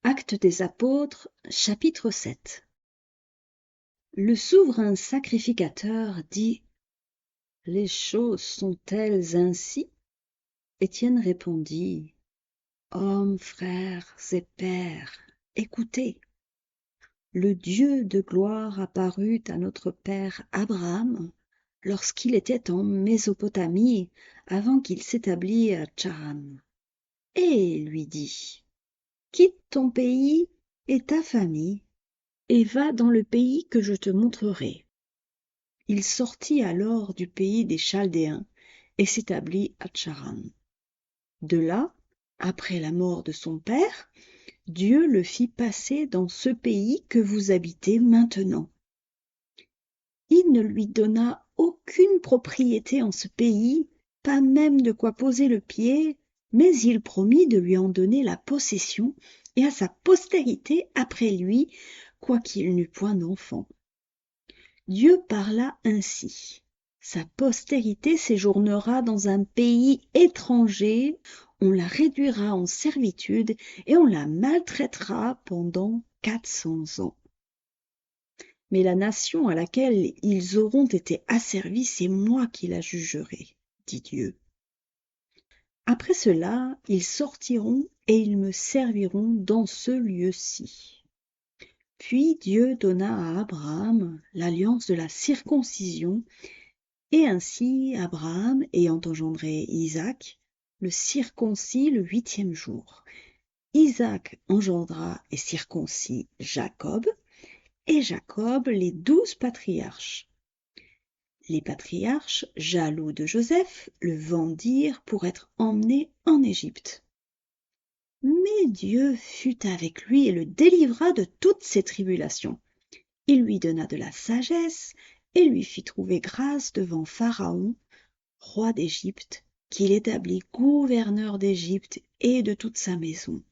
Actes des Apôtres, chapitre 7. Le souverain sacrificateur dit: Les choses sont-elles ainsi? Étienne répondit: Hommes, frères et pères, écoutez. Le Dieu de gloire apparut à notre père Abraham lorsqu'il était en Mésopotamie, avant qu'il s'établît à Charan, et lui dit: Quitte ton pays et ta famille, et va dans le pays que je te montrerai. Il sortit alors du pays des Chaldéens et s'établit à Charan. De là, après la mort de son père, Dieu le fit passer dans ce pays que vous habitez maintenant. Il ne lui donna aucune propriété en ce pays, pas même de quoi poser le pied, mais il promit de lui en donner la possession et à sa postérité après lui, quoiqu'il n'eût point d'enfant. Dieu parla ainsi: Sa postérité séjournera dans un pays étranger, on la réduira en servitude et on la maltraitera pendant 400 ans. Mais la nation à laquelle ils auront été asservis, c'est moi qui la jugerai, dit Dieu. Après cela, ils sortiront et ils me serviront dans ce lieu-ci. Puis Dieu donna à Abraham l'alliance de la circoncision, et ainsi Abraham, ayant engendré Isaac, le circoncit le 8e jour. Isaac engendra et circoncit Jacob, et Jacob les 12 patriarches. Les patriarches, jaloux de Joseph, le vendirent pour être emmené en Égypte. Mais Dieu fut avec lui et le délivra de toutes ses tribulations. Il lui donna de la sagesse et lui fit trouver grâce devant Pharaon, roi d'Égypte, qu'il établit gouverneur d'Égypte et de toute sa maison.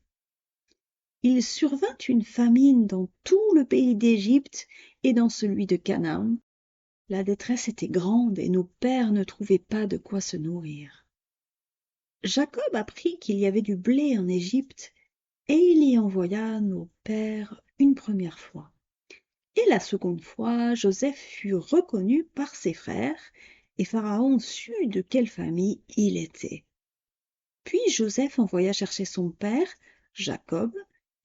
Il survint une famine dans tout le pays d'Égypte et dans celui de Canaan. La détresse était grande et nos pères ne trouvaient pas de quoi se nourrir. Jacob apprit qu'il y avait du blé en Égypte et il y envoya nos pères une première fois. Et la seconde fois, Joseph fut reconnu par ses frères et Pharaon sut de quelle famille il était. Puis Joseph envoya chercher son père, Jacob,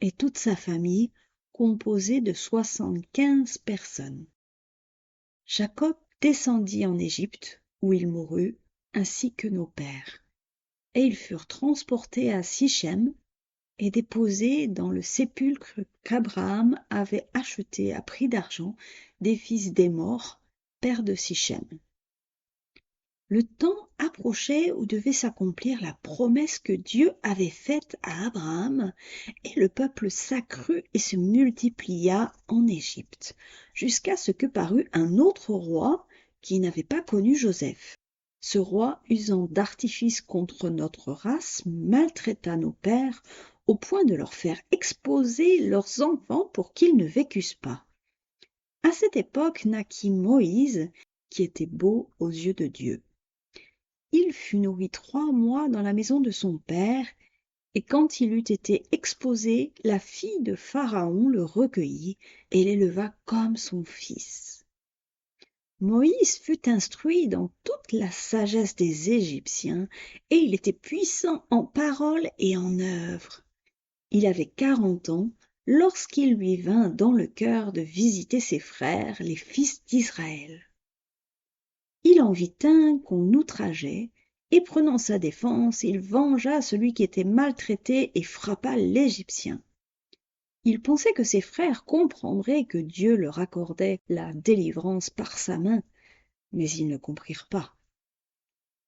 et toute sa famille, composée de 75 personnes. Jacob descendit en Égypte, où il mourut, ainsi que nos pères. Et ils furent transportés à Sichem et déposés dans le sépulcre qu'Abraham avait acheté à prix d'argent des fils d'Hémor, père de Sichem. Le temps approchait où devait s'accomplir la promesse que Dieu avait faite à Abraham, et le peuple s'accrut et se multiplia en Égypte, jusqu'à ce que parut un autre roi qui n'avait pas connu Joseph. Ce roi, usant d'artifices contre notre race, maltraita nos pères au point de leur faire exposer leurs enfants pour qu'ils ne vécussent pas. À cette époque naquit Moïse, qui était beau aux yeux de Dieu. Il fut nourri 3 mois dans la maison de son père, et quand il eut été exposé, la fille de Pharaon le recueillit et l'éleva comme son fils. Moïse fut instruit dans toute la sagesse des Égyptiens, et il était puissant en parole et en œuvre. Il avait 40 ans lorsqu'il lui vint dans le cœur de visiter ses frères, les fils d'Israël. Il en vit un qu'on outrageait, et prenant sa défense, il vengea celui qui était maltraité et frappa l'Égyptien. Il pensait que ses frères comprendraient que Dieu leur accordait la délivrance par sa main, mais ils ne comprirent pas.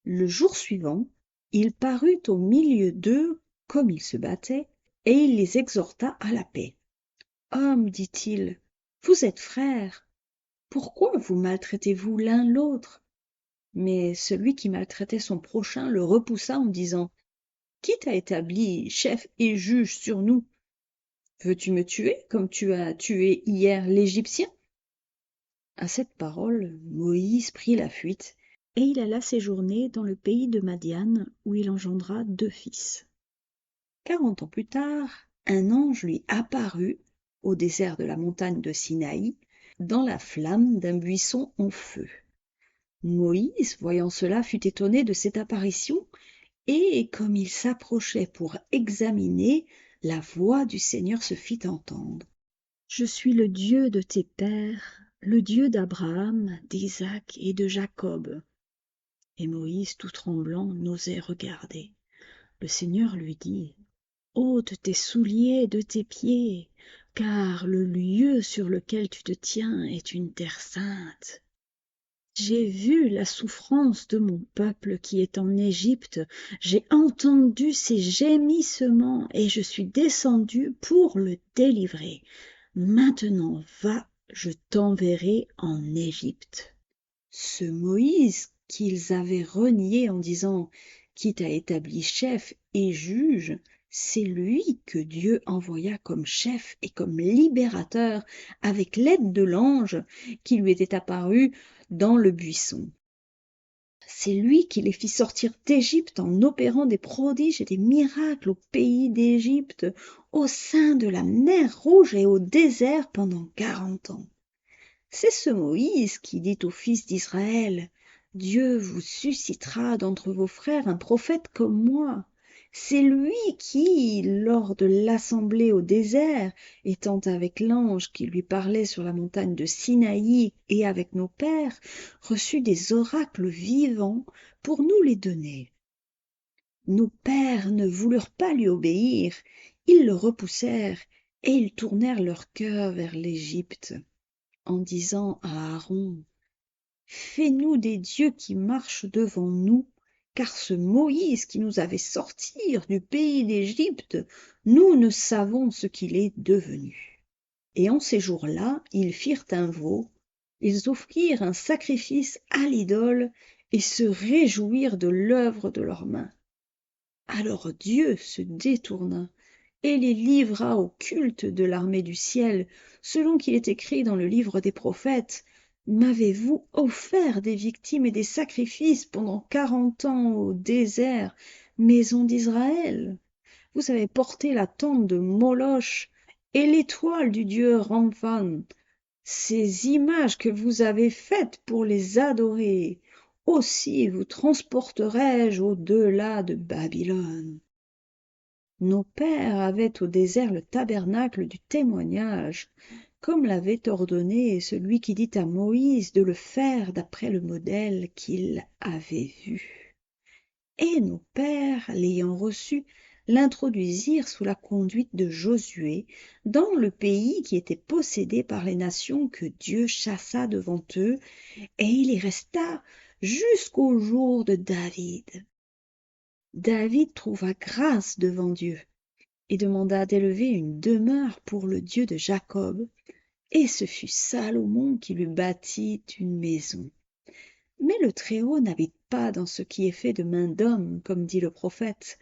Le jour suivant, il parut au milieu d'eux comme ils se battaient, et il les exhorta à la paix. « Hommes, dit-il, vous êtes frères, pourquoi vous maltraitez-vous l'un l'autre » Mais celui qui maltraitait son prochain le repoussa en disant: « Qui t'a établi chef et juge sur nous? Veux-tu me tuer comme tu as tué hier l'Égyptien » À cette parole, Moïse prit la fuite, et il alla séjourner dans le pays de Madian, où il engendra 2 fils. 40 ans plus tard, un ange lui apparut au désert de la montagne de Sinaï, dans la flamme d'un buisson en feu. Moïse, voyant cela, fut étonné de cette apparition, et comme il s'approchait pour examiner, la voix du Seigneur se fit entendre. « Je suis le Dieu de tes pères, le Dieu d'Abraham, d'Isaac et de Jacob. » Et Moïse, tout tremblant, n'osait regarder. Le Seigneur lui dit: « Ôte tes souliers de tes pieds, car le lieu sur lequel tu te tiens est une terre sainte. J'ai vu la souffrance de mon peuple qui est en Égypte, j'ai entendu ses gémissements et je suis descendu pour le délivrer. Maintenant va, je t'enverrai en Égypte. » Ce Moïse qu'ils avaient renié en disant « Qui t'a établi chef et juge », c'est lui que Dieu envoya comme chef et comme libérateur avec l'aide de l'ange qui lui était apparu dans le buisson. C'est lui qui les fit sortir d'Égypte en opérant des prodiges et des miracles au pays d'Égypte, au sein de la mer Rouge et au désert pendant 40 ans. C'est ce Moïse qui dit aux fils d'Israël: « Dieu vous suscitera d'entre vos frères un prophète comme moi. » C'est lui qui, lors de l'assemblée au désert, étant avec l'ange qui lui parlait sur la montagne de Sinaï et avec nos pères, reçut des oracles vivants pour nous les donner. Nos pères ne voulurent pas lui obéir, ils le repoussèrent et ils tournèrent leur cœur vers l'Égypte, en disant à Aaron: « Fais-nous des dieux qui marchent devant nous, car ce Moïse qui nous avait sortir du pays d'Égypte, nous ne savons ce qu'il est devenu. » Et en ces jours-là, ils firent un veau, ils offrirent un sacrifice à l'idole et se réjouirent de l'œuvre de leurs mains. Alors Dieu se détourna et les livra au culte de l'armée du ciel, selon qu'il est écrit dans le livre des prophètes: « M'avez-vous offert des victimes et des sacrifices pendant 40 ans au désert, maison d'Israël? Vous avez porté la tente de Moloch et l'étoile du dieu Ramphan, ces images que vous avez faites pour les adorer. Aussi vous transporterai-je au-delà de Babylone. » Nos pères avaient au désert le tabernacle du témoignage, comme l'avait ordonné celui qui dit à Moïse de le faire d'après le modèle qu'il avait vu. Et nos pères, l'ayant reçu, l'introduisirent sous la conduite de Josué dans le pays qui était possédé par les nations que Dieu chassa devant eux, et il y resta jusqu'au jour de David. David trouva grâce devant Dieu et demanda d'élever une demeure pour le Dieu de Jacob, et ce fut Salomon qui lui bâtit une maison. Mais le Très-Haut n'habite pas dans ce qui est fait de main d'homme, comme dit le prophète.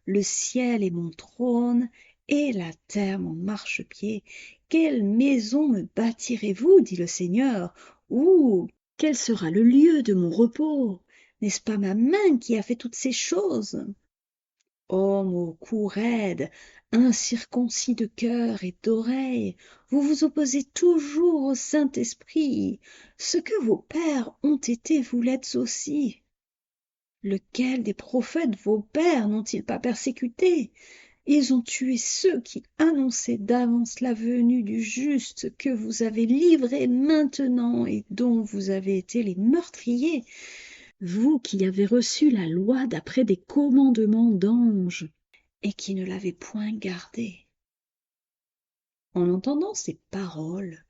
Le ciel est mon trône et la terre mon marchepied. Quelle maison me bâtirez-vous, dit le Seigneur, ou quel sera le lieu de mon repos? N'est-ce pas ma main qui a fait toutes ces choses? Homme au cou raide, incirconcis de cœur et d'oreille, vous vous opposez toujours au Saint-Esprit. Ce que vos pères ont été, vous l'êtes aussi. Lequel des prophètes vos pères n'ont-ils pas persécuté? Ils ont tué ceux qui annonçaient d'avance la venue du Juste, que vous avez livré maintenant et dont vous avez été les meurtriers, vous qui avez reçu la loi d'après des commandements d'anges et qui ne l'avez point gardée. » En entendant ces paroles,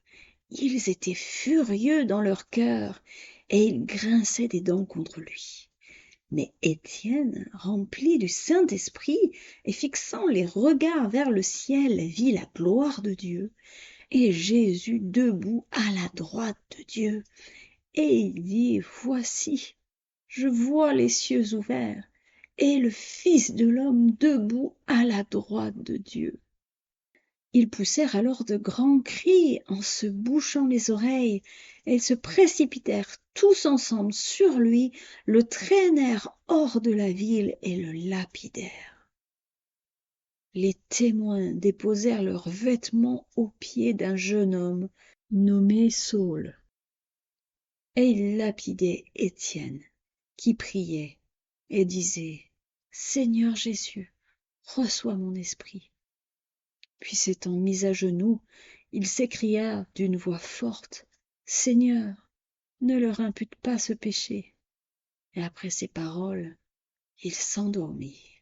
ils étaient furieux dans leur cœur et ils grinçaient des dents contre lui. Mais Étienne, rempli du Saint-Esprit et fixant les regards vers le ciel, vit la gloire de Dieu et Jésus debout à la droite de Dieu. Et il dit: « Voici, je vois les cieux ouverts et le Fils de l'homme debout à la droite de Dieu. » Ils poussèrent alors de grands cris en se bouchant les oreilles, et ils se précipitèrent tous ensemble sur lui, le traînèrent hors de la ville et le lapidèrent. les témoins déposèrent leurs vêtements aux pieds d'un jeune homme nommé Saul, et ils lapidaient Étienne, qui priait et disait: Seigneur Jésus, reçois mon esprit. Puis s'étant mis à genoux, il s'écria d'une voix forte: Seigneur, ne leur impute pas ce péché. Et après ces paroles, il s'endormit.